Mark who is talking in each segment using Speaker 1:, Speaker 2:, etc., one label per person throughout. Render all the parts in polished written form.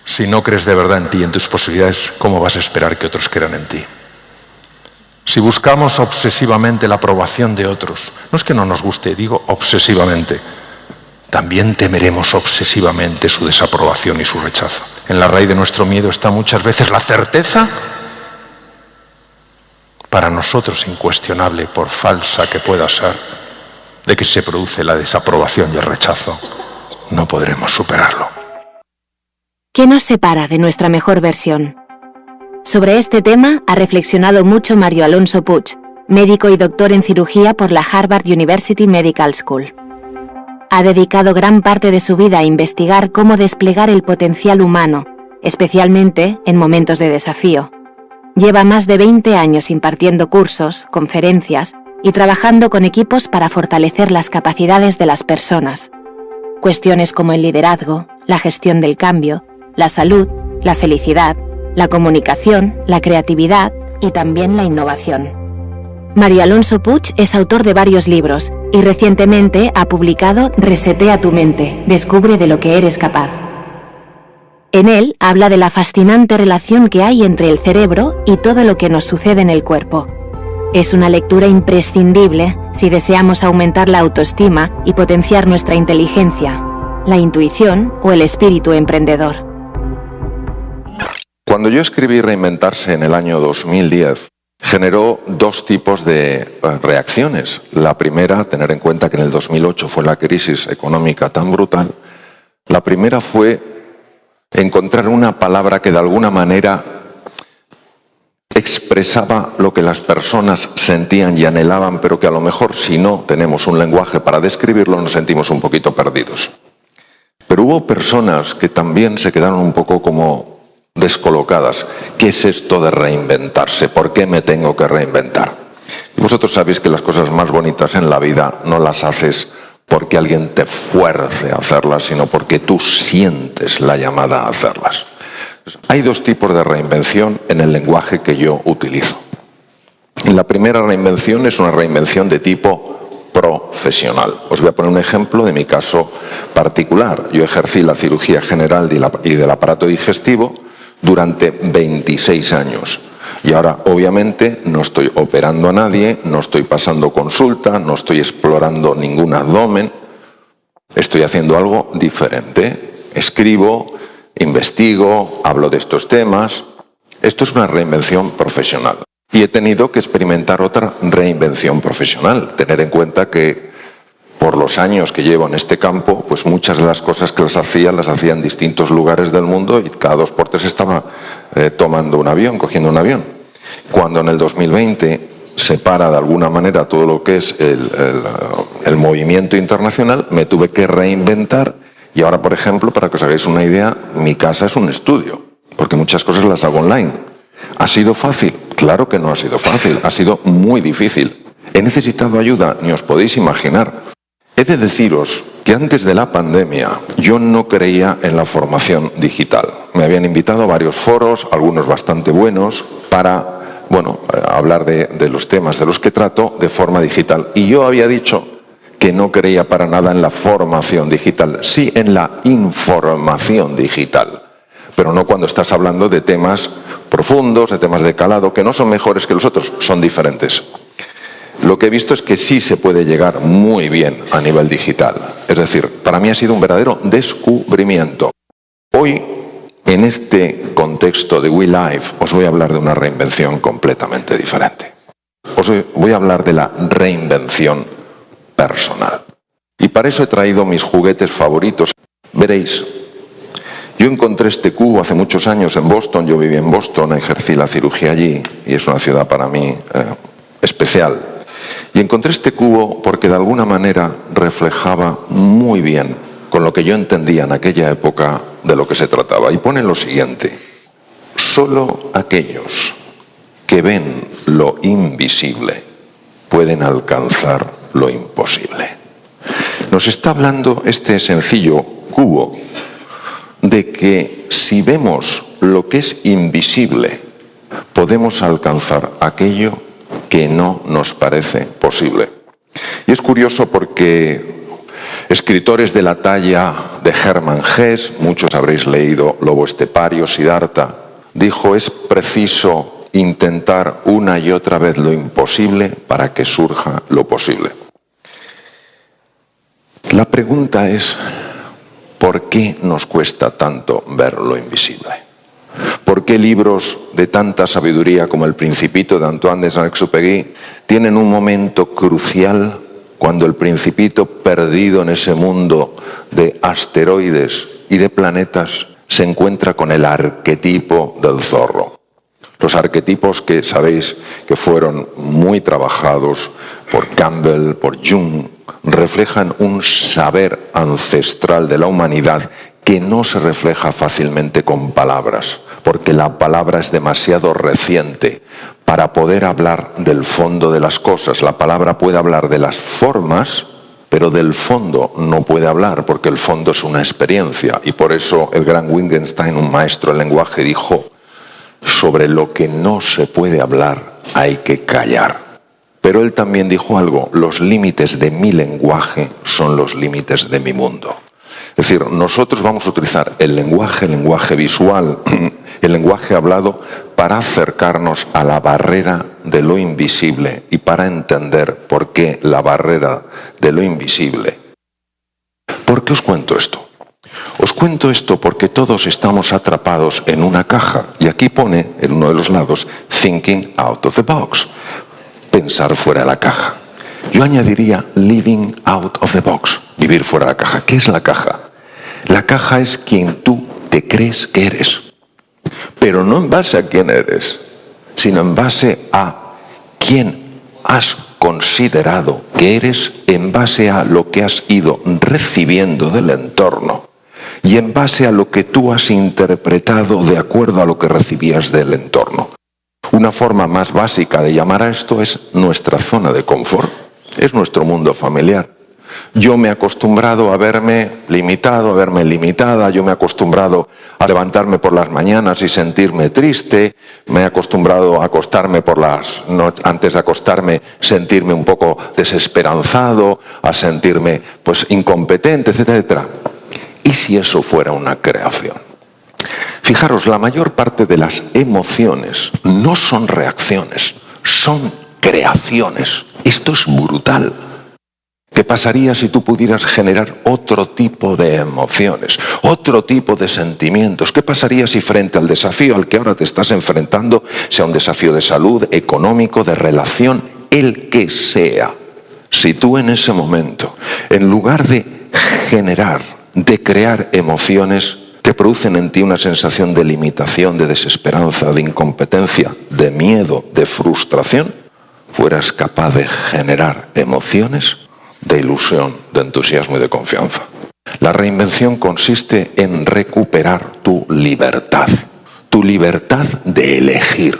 Speaker 1: Si no crees de verdad en ti y en tus posibilidades, ¿cómo vas a esperar que otros crean en ti? Si buscamos obsesivamente la aprobación de otros, no es que no nos guste, digo obsesivamente, también temeremos obsesivamente su desaprobación y su rechazo. En la raíz de nuestro miedo está muchas veces la certeza, para nosotros incuestionable, por falsa que pueda ser, de que si se produce la desaprobación y el rechazo, no podremos superarlo.
Speaker 2: ¿Qué nos separa de nuestra mejor versión? Sobre este tema ha reflexionado mucho Mario Alonso Puig, médico y doctor en cirugía por la Harvard University Medical School. Ha dedicado gran parte de su vida a investigar cómo desplegar el potencial humano, especialmente en momentos de desafío. Lleva más de 20 años impartiendo cursos, conferencias y trabajando con equipos para fortalecer las capacidades de las personas. Cuestiones como el liderazgo, la gestión del cambio, la salud, la felicidad, la comunicación, la creatividad y también la innovación. Mario Alonso Puig es autor de varios libros y recientemente ha publicado Resetea tu mente, descubre de lo que eres capaz. En él habla de la fascinante relación que hay entre el cerebro y todo lo que nos sucede en el cuerpo. Es una lectura imprescindible si deseamos aumentar la autoestima y potenciar nuestra inteligencia, la intuición o el espíritu emprendedor.
Speaker 3: Cuando yo escribí Reinventarse en el año 2010, generó dos tipos de reacciones. La primera, tener en cuenta que en el 2008 fue la crisis económica tan brutal. La primera fue encontrar una palabra que de alguna manera expresaba lo que las personas sentían y anhelaban, pero que a lo mejor si no tenemos un lenguaje para describirlo nos sentimos un poquito perdidos. Pero hubo personas que también se quedaron un poco como descolocadas. ¿Qué es esto de reinventarse? ¿Por qué me tengo que reinventar? Y vosotros sabéis que las cosas más bonitas en la vida no las haces porque alguien te fuerce a hacerlas, sino porque tú sientes la llamada a hacerlas. Hay dos tipos de reinvención en el lenguaje que yo utilizo. La primera reinvención es una reinvención de tipo profesional. Os voy a poner un ejemplo de mi caso particular. Yo ejercí la cirugía general y del aparato digestivo durante 26 años. Y ahora, obviamente, no estoy operando a nadie, no estoy pasando consulta, no estoy explorando ningún abdomen. Estoy haciendo algo diferente. Escribo, investigo, hablo de estos temas. Esto es una reinvención profesional. Y he tenido que experimentar otra reinvención profesional. Tener en cuenta que por los años que llevo en este campo, pues muchas de las cosas que las hacía en distintos lugares del mundo y cada 2 por 3 estaba tomando un avión, cogiendo un avión. Cuando en el 2020 se para de alguna manera todo lo que es el movimiento internacional, me tuve que reinventar y ahora, por ejemplo, para que os hagáis una idea, mi casa es un estudio, porque muchas cosas las hago online. ¿Ha sido fácil? Claro que no ha sido fácil, ha sido muy difícil. He necesitado ayuda, ni os podéis imaginar. He de deciros que antes de la pandemia yo no creía en la formación digital. Me habían invitado a varios foros, algunos bastante buenos, para hablar de los temas de los que trato de forma digital. Y yo había dicho que no creía para nada en la formación digital, sí en la información digital, pero no cuando estás hablando de temas profundos, de temas de calado, que no son mejores que los otros, son diferentes. Lo que he visto es que sí se puede llegar muy bien a nivel digital. Es decir, para mí ha sido un verdadero descubrimiento. Hoy, en este contexto de WeLife, os voy a hablar de una reinvención completamente diferente. Os voy a hablar de la reinvención personal. Y para eso he traído mis juguetes favoritos. Veréis, yo encontré este cubo hace muchos años en Boston. Yo viví en Boston, ejercí la cirugía allí y es una ciudad para mí especial. Y encontré este cubo porque de alguna manera reflejaba muy bien con lo que yo entendía en aquella época de lo que se trataba. Y pone lo siguiente: solo aquellos que ven lo invisible pueden alcanzar lo imposible. Nos está hablando este sencillo cubo de que si vemos lo que es invisible, podemos alcanzar aquello que no nos parece posible. Y es curioso porque Escritores de la talla de Hermann Hesse, muchos habréis leído Lobo Estepario, Siddhartha, dijo: es preciso intentar una y otra vez lo imposible para que surja lo posible. La pregunta es, ¿por qué nos cuesta tanto ver lo invisible? ¿Por qué libros de tanta sabiduría como El Principito de Antoine de Saint-Exupéry tienen un momento crucial cuando el Principito, perdido en ese mundo de asteroides y de planetas, se encuentra con el arquetipo del zorro? Los arquetipos que sabéis que fueron muy trabajados por Campbell, por Jung, reflejan un saber ancestral de la humanidad que no se refleja fácilmente con palabras, porque la palabra es demasiado reciente para poder hablar del fondo de las cosas. La palabra puede hablar de las formas, pero del fondo no puede hablar, porque el fondo es una experiencia. Y por eso el gran Wittgenstein, un maestro del lenguaje, dijo: sobre lo que no se puede hablar hay que callar. Pero él también dijo algo: los límites de mi lenguaje son los límites de mi mundo. Es decir, nosotros vamos a utilizar el lenguaje visual, el lenguaje hablado, para acercarnos a la barrera de lo invisible y para entender por qué la barrera de lo invisible. ¿Por qué os cuento esto? Os cuento esto porque todos estamos atrapados en una caja, y aquí pone en uno de los lados thinking out of the box, pensar fuera de la caja. Yo añadiría living out of the box, vivir fuera de la caja. ¿Qué es la caja? La caja es quien tú te crees que eres, pero no en base a quién eres, sino en base a quién has considerado que eres, en base a lo que has ido recibiendo del entorno y en base a lo que tú has interpretado de acuerdo a lo que recibías del entorno. Una forma más básica de llamar a esto es nuestra zona de confort, es nuestro mundo familiar. Yo me he acostumbrado a verme limitado, a verme limitada. Yo me he acostumbrado a levantarme por las mañanas y sentirme triste. Me he acostumbrado a acostarme antes de acostarme, sentirme un poco desesperanzado, a sentirme incompetente, etcétera, etcétera. ¿Y si eso fuera una creación? Fijaros, la mayor parte de las emociones no son reacciones, son creaciones. Esto es brutal. ¿Qué pasaría si tú pudieras generar otro tipo de emociones, otro tipo de sentimientos? ¿Qué pasaría si frente al desafío al que ahora te estás enfrentando, sea un desafío de salud, económico, de relación, el que sea, si tú en ese momento, en lugar de generar, de crear emociones que producen en ti una sensación de limitación, de desesperanza, de incompetencia, de miedo, de frustración, fueras capaz de generar emociones de ilusión, de entusiasmo y de confianza? La reinvención consiste en recuperar tu libertad de elegir,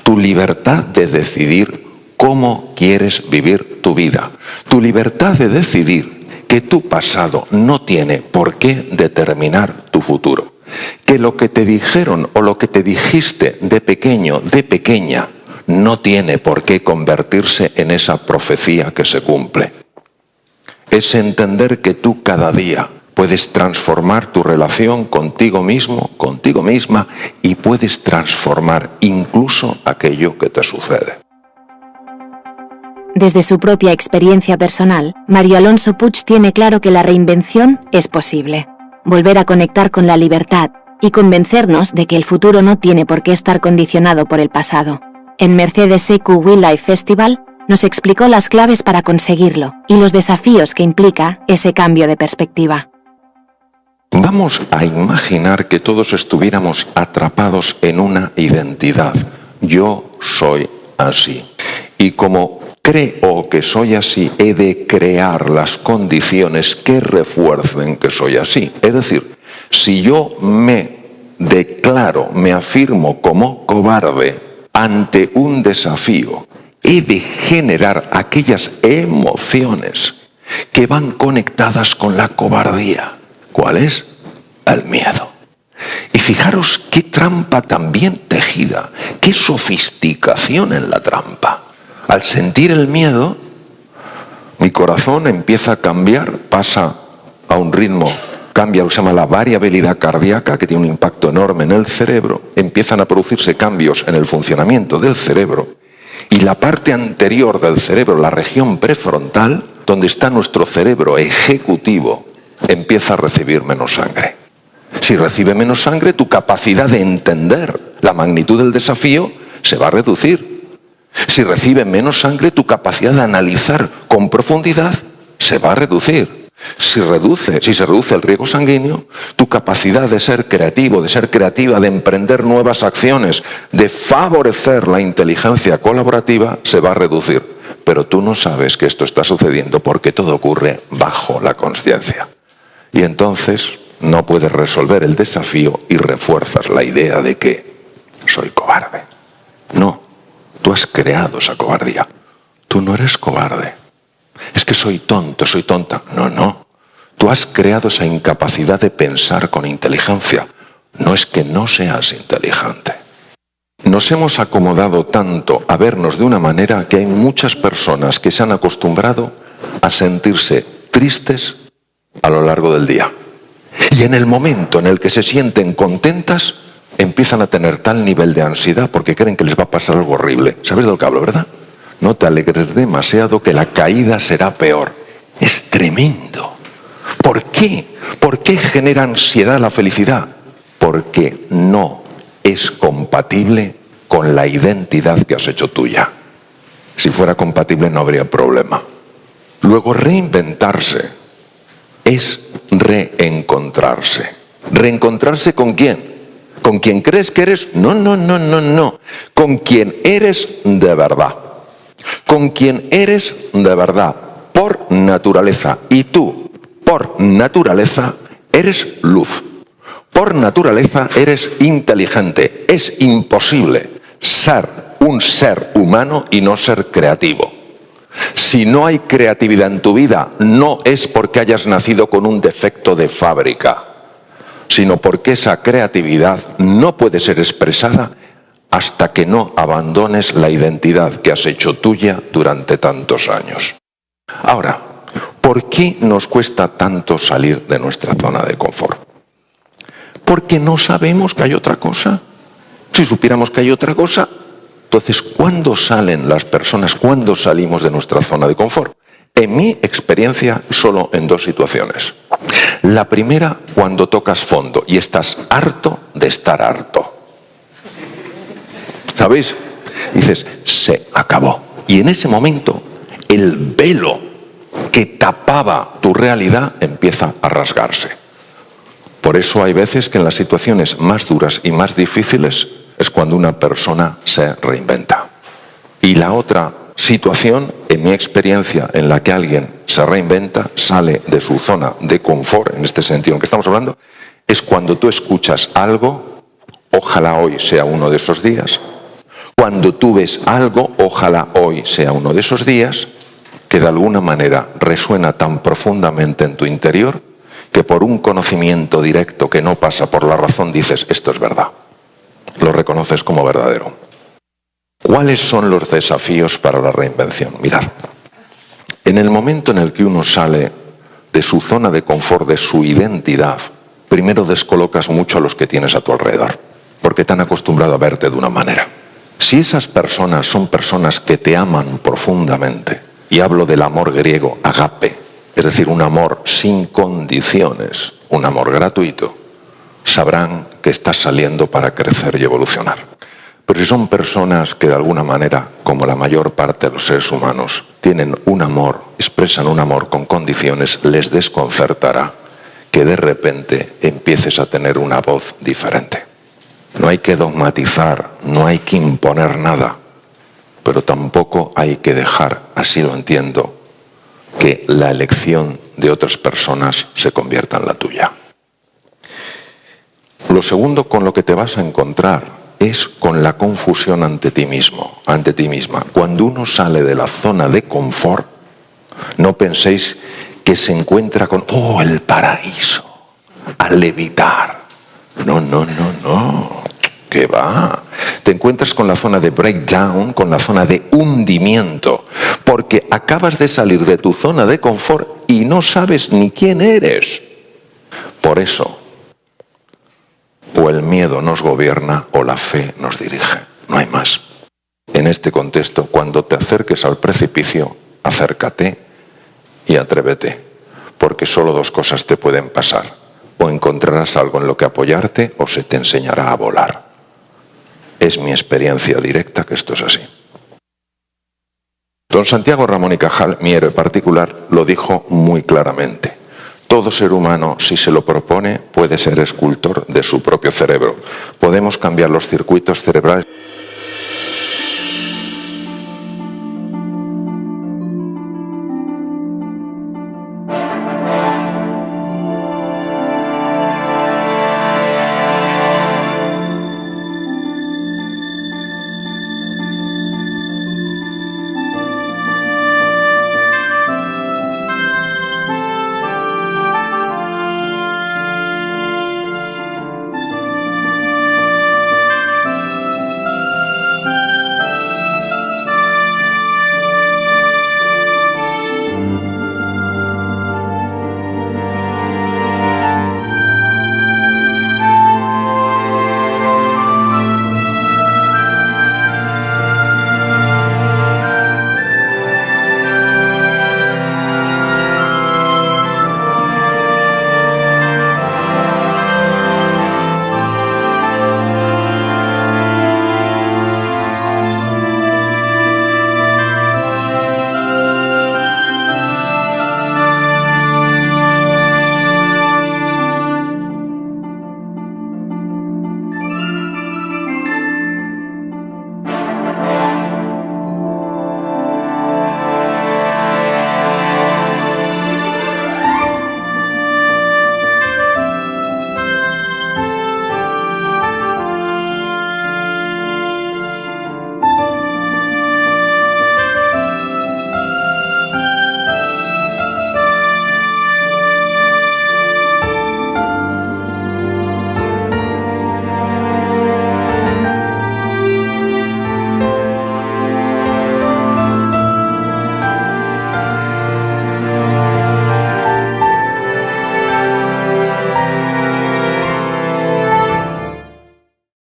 Speaker 3: tu libertad de decidir cómo quieres vivir tu vida, tu libertad de decidir que tu pasado no tiene por qué determinar tu futuro, que lo que te dijeron o lo que te dijiste de pequeño, de pequeña, no tiene por qué convertirse en esa profecía que se cumple. Es entender que tú cada día puedes transformar tu relación contigo mismo, contigo misma, y puedes transformar incluso aquello que te sucede.
Speaker 2: Desde su propia experiencia personal, Mario Alonso Puig tiene claro que la reinvención es posible. Volver a conectar con la libertad y convencernos de que el futuro no tiene por qué estar condicionado por el pasado. En Mercedes EQ Wildlife Festival nos explicó las claves para conseguirlo y los desafíos que implica ese cambio de perspectiva.
Speaker 3: Vamos a imaginar que todos estuviéramos atrapados en una identidad. Yo soy así. Y como creo que soy así, he de crear las condiciones que refuercen que soy así. Es decir, si yo me declaro, me afirmo como cobarde ante un desafío, he de generar aquellas emociones que van conectadas con la cobardía. ¿Cuál es? El miedo. Y fijaros qué trampa tan bien tejida, qué sofisticación en la trampa. Al sentir el miedo, Mi corazón empieza a cambiar, pasa a un ritmo, cambia lo que se llama la variabilidad cardíaca, que tiene un impacto enorme en el cerebro. Empiezan a producirse cambios en el funcionamiento del cerebro. Y la parte anterior del cerebro, la región prefrontal, donde está nuestro cerebro ejecutivo, empieza a recibir menos sangre. Si recibe menos sangre, tu capacidad de entender la magnitud del desafío se va a reducir. Si recibe menos sangre, tu capacidad de analizar con profundidad se va a reducir. Si se reduce el riego sanguíneo, tu capacidad de ser creativo, de ser creativa, de emprender nuevas acciones, de favorecer la inteligencia colaborativa, se va a reducir. Pero tú no sabes que esto está sucediendo porque todo ocurre bajo la consciencia. Y entonces no puedes resolver el desafío y refuerzas la idea de que soy cobarde. No, tú has creado esa cobardía. Tú no eres cobarde. Es que soy tonto, soy tonta. No, no. Tú has creado esa incapacidad de pensar con inteligencia. No es que no seas inteligente. Nos hemos acomodado tanto a vernos de una manera que hay muchas personas que se han acostumbrado a sentirse tristes a lo largo del día. Y en el momento en el que se sienten contentas, empiezan a tener tal nivel de ansiedad porque creen que les va a pasar algo horrible. ¿Sabes de lo que hablo, verdad? No te alegres demasiado que la caída será peor. Es tremendo. ¿Por qué? ¿Por qué genera ansiedad la felicidad? Porque no es compatible con la identidad que has hecho tuya. Si fuera compatible no habría problema. Luego, reinventarse es reencontrarse. ¿Reencontrarse con quién? ¿Con quien crees que eres? No, no, no, no, no. Con quien eres de verdad. Con quien eres de verdad, por naturaleza. Y tú, por naturaleza, eres luz. Por naturaleza eres inteligente. Es imposible ser un ser humano y no ser creativo. Si no hay creatividad en tu vida, no es porque hayas nacido con un defecto de fábrica, sino porque esa creatividad no puede ser expresada hasta que no abandones la identidad que has hecho tuya durante tantos años. Ahora, ¿por qué nos cuesta tanto salir de nuestra zona de confort? Porque no sabemos que hay otra cosa. Si supiéramos que hay otra cosa, entonces, ¿cuándo salen las personas? ¿Cuándo salimos de nuestra zona de confort? En mi experiencia, solo en dos situaciones. La primera, cuando tocas fondo y estás harto de estar harto. ¿Sabéis? Dices, se acabó. Y en ese momento, el velo que tapaba tu realidad empieza a rasgarse. Por eso hay veces que en las situaciones más duras y más difíciles es cuando una persona se reinventa. Y la otra situación, en mi experiencia, en la que alguien se reinventa, sale de su zona de confort, en este sentido en que estamos hablando, es cuando tú escuchas algo, ojalá hoy sea uno de esos días. Cuando tú ves algo, ojalá hoy sea uno de esos días, que de alguna manera resuena tan profundamente en tu interior, que por un conocimiento directo que no pasa por la razón dices, esto es verdad. Lo reconoces como verdadero. ¿Cuáles son los desafíos para la reinvención? Mirad, en el momento en el que uno sale de su zona de confort, de su identidad, primero descolocas mucho a los que tienes a tu alrededor, porque te han acostumbrado a verte de una manera. Si esas personas son personas que te aman profundamente, y hablo del amor griego, agape, es decir, un amor sin condiciones, un amor gratuito, sabrán que estás saliendo para crecer y evolucionar. Pero si son personas que de alguna manera, como la mayor parte de los seres humanos, tienen un amor, expresan un amor con condiciones, les desconcertará que de repente empieces a tener una voz diferente. No hay que dogmatizar, no hay que imponer nada, pero tampoco hay que dejar, así lo entiendo, que la elección de otras personas se convierta en la tuya. Lo segundo con lo que te vas a encontrar es con la confusión ante ti mismo, ante ti misma. Cuando uno sale de la zona de confort, no penséis que se encuentra con, oh, el paraíso, a levitar. No, no, no, no. ¿Qué va? Te encuentras con la zona de breakdown, con la zona de hundimiento. porque acabas de salir de tu zona de confort y no sabes ni quién eres. Por eso, o el miedo nos gobierna o la fe nos dirige, no hay más. En este contexto, cuando te acerques al precipicio, acércate y atrévete, porque solo dos cosas te pueden pasar: o encontrarás algo en lo que apoyarte o se te enseñará a volar. Es mi experiencia directa que esto es así. Don Santiago Ramón y Cajal, mi héroe particular, lo dijo muy claramente. Todo ser humano, si se lo propone, puede ser escultor de su propio cerebro. Podemos cambiar los circuitos cerebrales.